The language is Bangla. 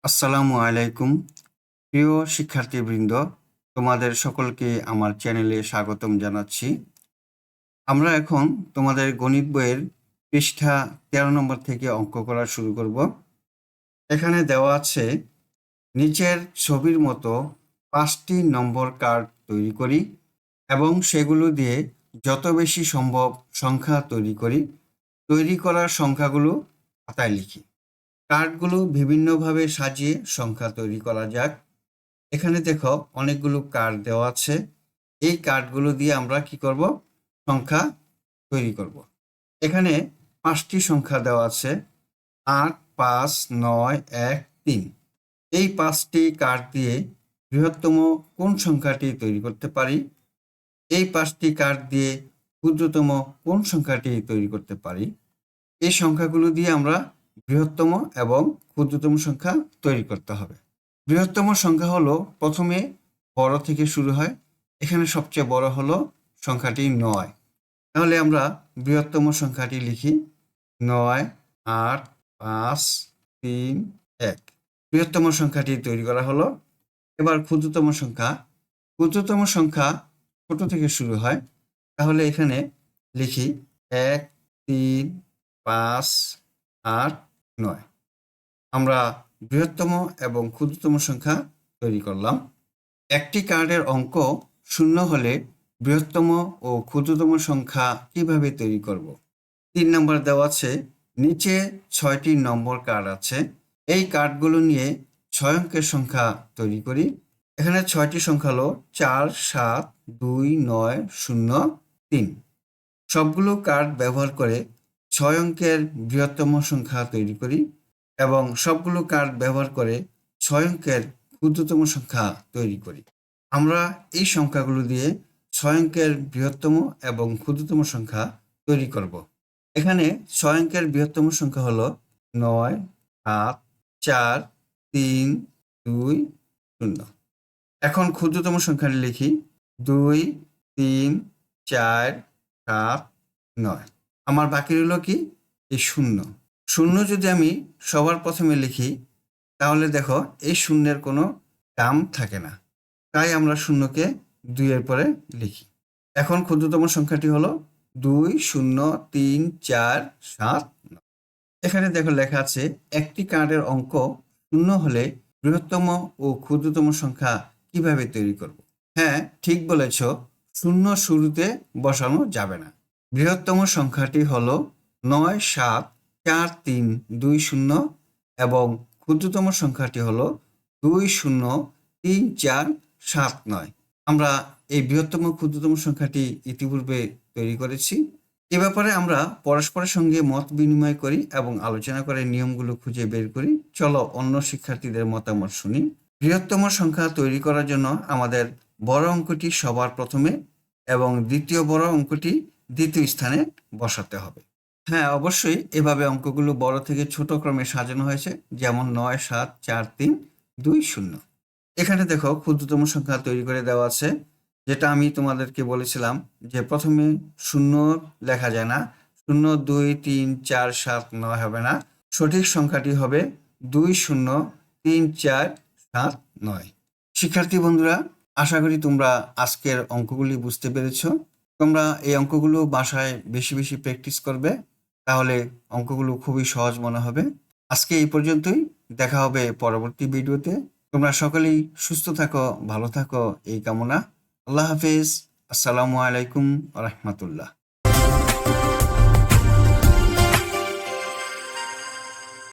আসসালামু আলাইকুম। প্রিয় শিক্ষার্থীবৃন্দ, তোমাদের সকলকে আমার চ্যানেলে স্বাগতম জানাচ্ছি। আমরা এখন তোমাদের গণিত বইয়ের পৃষ্ঠা 13 নম্বর থেকে অঙ্ক করা শুরু করব। এখানে দেওয়া আছে নিচের ছবির মতো 5টি নম্বর কার্ড তৈরি করি এবং সেগুলো দিয়ে যত বেশি সম্ভব সংখ্যা তৈরি করি। তৈরি করা সংখ্যাগুলো খাতায় লিখি। কার্ডগুলো বিভিন্নভাবে সাজিয়ে সংখ্যা তৈরি করা যাক। এখানে দেখো অনেকগুলো কার্ড দেওয়া আছে। এই কার্ডগুলো দিয়ে আমরা কি করব? সংখ্যা তৈরি করব। এখানে 5টি সংখ্যা দেওয়া আছে, 8, 5, 9, 1, 3। এই 5টি কার্ড দিয়ে বৃহত্তম কোন সংখ্যাটি তৈরি করতে পারি? এই 5টি কার্ড দিয়ে ক্ষুদ্রতম কোন সংখ্যাটি তৈরি করতে পারি? এই সংখ্যাগুলো দিয়ে আমরা বৃহত্তম এবং ক্ষুদ্রতম সংখ্যা তৈরি করতে হবে। বৃহত্তম সংখ্যা হলো প্রথমে বড় থেকে শুরু হয়। এখানে সবচেয়ে বড় হলো সংখ্যাটি 9। তাহলে আমরা বৃহত্তম সংখ্যাটি লিখি 9, 8, 5, 3, 1। বৃহত্তম সংখ্যাটি তৈরি করা হলো। এবার ক্ষুদ্রতম সংখ্যা। ক্ষুদ্রতম সংখ্যা ছোট থেকে শুরু হয়। তাহলে এখানে লিখি 1, 3, 5, 8, 9। আমরা বৃহত্তম এবং ক্ষুদ্রতম সংখ্যা তৈরি করলাম। একটি কার্ডের অঙ্ক 0 হলে বৃহত্তম ও ক্ষুদ্রতম সংখ্যা কিভাবে তৈরি করব? 3 নম্বর দেওয়া আছে, নিচে 6টি নম্বর কার্ড আছে। এই কার্ডগুলো নিয়ে 6 অঙ্কের সংখ্যা তৈরি করি। এখানে 6টি সংখ্যা হলো 4, 7, 2, 9, 0, 3। সবগুলো কার্ড ব্যবহার করে 6 অঙ্কের বৃহত্তম সংখ্যা তৈরি করি এবং সবগুলো কার্ড ব্যবহার করে 6 অঙ্কের ক্ষুদ্রতম সংখ্যা তৈরি করি। আমরা এই সংখ্যাগুলো দিয়ে 6 অঙ্কের বৃহত্তম এবং ক্ষুদ্রতম সংখ্যা তৈরি করব। এখানে 6 অঙ্কের বৃহত্তম সংখ্যা হলো 9, 7, 4, 3, 2, 0। এখন ক্ষুদ্রতম সংখ্যাটি লিখি 2, 3, 4, 7, 9। আমার বাকি রইল কি? এই 0। 0 যদি আমি সবার প্রথমে লিখি তাহলে দেখো এই শূন্যের কোনো দাম থাকে না। তাই আমরা 0কে 2 এর পরে লিখি। এখন ক্ষুদ্রতম সংখ্যাটি হলো 2, 0, 3, 4, 7, 9। এখানে দেখো লেখা আছে একটি কার্ডের অঙ্ক 0 হলে বৃহত্তম ও ক্ষুদ্রতম সংখ্যা কিভাবে তৈরি করব? হ্যাঁ, ঠিক বলেছ, 0 শুরুতে বসানো যাবে না। বৃহত্তম সংখ্যাটি হলো 9, 7, 4, 3, 2, 0 এবং ক্ষুদ্রতম সংখ্যাটি হলো 2, 0, 3, 4, 7, 9। আমরা এই বৃহত্তম ক্ষুদ্রতম সংখ্যাটি ইতিপূর্বে তৈরি করেছি। এ ব্যাপারে আমরা পরস্পরের সঙ্গে মত বিনিময় করি এবং আলোচনা করে নিয়মগুলো খুঁজে বের করি। চলো অন্য শিক্ষার্থীদের মতামত শুনি। বৃহত্তম সংখ্যা তৈরি করার জন্য আমাদের বড় অঙ্কটি সবার প্রথমে এবং দ্বিতীয় বড় অঙ্কটি দ্বিতীয় স্থানে বসাতে হবে। হ্যাঁ, অবশ্যই এভাবে অঙ্কগুলো বড় থেকে ছোট ক্রমে সাজানো হয়েছে, যেমন 9, 7, 4, 3, 2, 0। এখানে দেখো ক্ষুদ্রতম সংখ্যা তৈরি করে দেওয়া আছে, যেটা আমি তোমাদেরকে বলেছিলাম যে প্রথমে 0 লেখা যায় না। 0, 2, 3, 4, 7, 9 হবে না। সঠিক সংখ্যাটি হবে 2, 0, 3, 4, 7, 9। শিক্ষার্থী বন্ধুরা, আশা করি তোমরা আজকের অঙ্কগুলি বুঝতে পেরেছো। তোমরা এই অঙ্কগুলো বাসায় বেশি বেশি প্র্যাকটিস করবে, তাহলে অঙ্কগুলো খুবই সহজ মনে হবে। আজকে এই পর্যন্তই। দেখা হবে পরবর্তী ভিডিওতে। তোমরা সকলেই সুস্থ থাকো, ভালো থাকো এই কামনা। আল্লাহ হাফেজ। আসসালামু আলাইকুম ওয়া রাহমাতুল্লাহ।